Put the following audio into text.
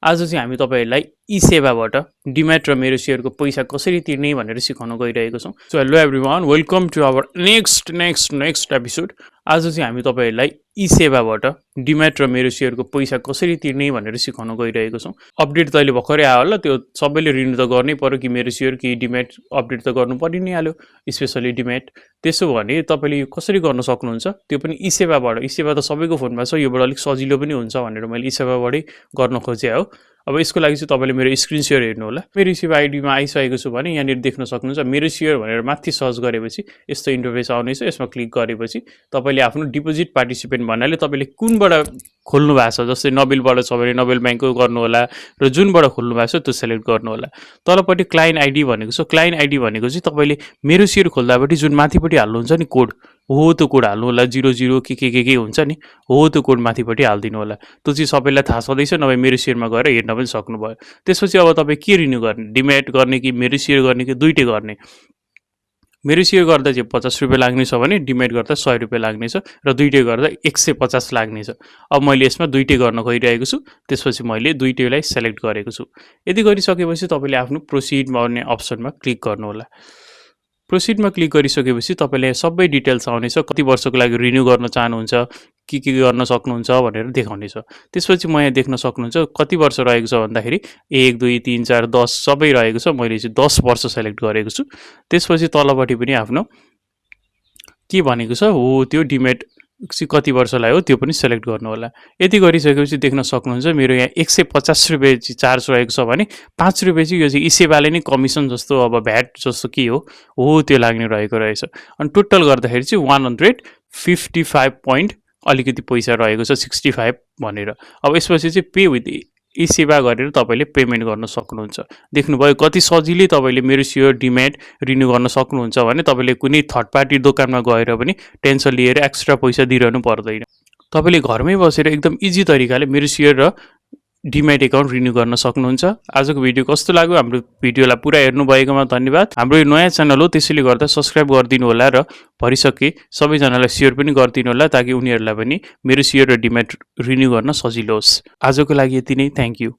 आज चाहिँ हामी तपाईहरुलाई ई-सेवाबाट डिम्याट र मेरो सेयरको पैसा कसरी तिर्ने भनेर सिकाउन गइरहेको छौं। So hello everyone, welcome to our next episode. आज चाहिँ हामी तपाईहरुलाई ई-सेवाबाट डिम्याट र मेरो सेयरको पैसा कसरी तिर्ने भनेर सिकाउन गइरहेको छौं। अपडेट त अहिले भर्खरै आयो होला, त्यो सबैले रिन्यु त गर्नै पर्यो कि मेरो सेयर कि डिम्याट अपडेट त गर्नु परि नै हाल्यो, स्पेशली डिम्याट। त्यसो भने तपाईले यो कसरी गर्न सक्नुहुन्छ, त्यो पनि ई-सेवाबाट। ई-सेवा त सबैको फोनमा छ, योबाट अलिक सजिलो पनि हुन्छ भनेर मैले ई-सेवाबाटै गर्न खोजे हो। अब यसको लागि चाहिँ तपाईले मेरो स्क्रिन शेयर हेर्नु होला। मेरो सेवा आइडीमा आइसकेको छु भने यहाँनिर देख्न सक्नुहुन्छ मेरो सेयर भनेर माथि सर्च गरेपछि यस्तो इन्टरफेस आउनेछ। यसमा क्लिक गरेपछि तपाईले आफ्नो डिपोजिट पार्टिसिपेन्ट भन्नाले तपाईले कुनबाट खोल्नु भएको छ, जस्तै नोबेलबाट छ भने नोबेल ब्याङ्कको गर्नु होला र जुनबाट खोल्नु भएको छ त्यो सिलेक्ट गर्नु होला। तलपट्टि क्लाइन्ट आइडी भनेको छ। क्लाइन्ट आइडी भनेको चाहिँ तपाईले मेरो सेयर खोल्दापट्टि जुन माथिपट्टि हाल्नुहुन्छ नि कोड, हो त्यो कोड हाल्नु होला। 00 के हुन्छ नि, हो त्यो कोड माथिपट्टि हाल्दिनु होला। त्यो चाहिँ सबैलाई थाहा छँदैछ, नभए मेरो सेयरमा गएर हेर्न पनि सक्नुभयो। त्यसपछि अब तपाईँ के रिन्यु गर्ने, डिम्याट गर्ने कि मेरो सेयर गर्ने कि दुईटै गर्ने। मेरो सेयर गर्दा चाहिँ 50 रुपियाँ लाग्नेछ भने डिम्याट गर्दा 100 रुपियाँ लाग्नेछ र दुईटै गर्दा 150 लाग्नेछ। अब मैले यसमा दुईटै गर्न गइरहेको छु, त्यसपछि मैले दुईटैलाई सेलेक्ट गरेको छु। यदि गरिसकेपछि तपाईले आफ्नो प्रोसिड भन्ने अप्सनमा क्लिक गर्नु होला। प्रोसिडमा क्लिक गरिसकेपछि तपाईले सबै डिटेल्स आउनेछ। कति वर्षको लागि रिन्यु गर्न चाहनुहुन्छ, के गर्न सक्नुहुन्छ भनेर देखाउनेछ। त्यसपछि म यहाँ देख्न सक्नुहुन्छ कति वर्ष रहेको छ भन्दाखेरि 1 2 3 4 10 सबै रहेको छ। मैले चाहिँ 10 वर्ष सेलेक्ट गरेको छु। त्यसपछि तलपट्टि पनि आफ्नो के भनेको छ हो त्यो डिम्याट कति वर्षलाई हो त्यो पनि सेलेक्ट गर्नु होला। यति गरिसकेपछि देख्न सक्नुहुन्छ मेरो यहाँ 150 रुपियाँ चाहिँ चार्ज रहेको छ भने 5 रुपियाँ चाहिँ यो चाहिँ ई-सेवाले नै कमिसन जस्तो अब भ्याट जस्तो के हो त्यो लाग्ने रहेको रहेछ। अनि टोटल गर्दाखेरि चाहिँ 155 पोइन्ट अलिकति पैसा रहेको छ, 65 भनेर। अब यसपछि चाहिँ पे विथ ई-सेवा गरेर तपाईले पेमेन्ट गर्न सक्नुहुन्छ। देख्नुभयो कति सजिलै तपाईले मेरो सेयर डिम्याट रिन्यु गर्न सक्नुहुन्छ भने तपाईले कुनै थर्ड पार्टी दोकानमा गएर पनि टेन्सन लिएर एक्स्ट्रा पैसा दिइरहनु पर्दैन। तपाईले घरमै बसेर एकदम इजी तरिकाले मेरो सेयर र डिम्याट एकाउन्ट रिन्यु गर्न सक्नुहुन्छ। आजको भिडियो कस्तो लाग्यो, हाम्रो भिडियोलाई पुरा हेर्नु भएकोमा धन्यवाद। हाम्रो यो नयाँ च्यानल हो, त्यसैले गर्दा सब्स्क्राइब गरिदिनु होला र भरिसके सबैजनालाई सेयर पनि गरिदिनु होला, ताकि उनीहरूलाई पनि मेरो सेयर र डिम्याट रिन्यु गर्न सजिलो होस्। आजको लागि यति नै, थ्यांक यू।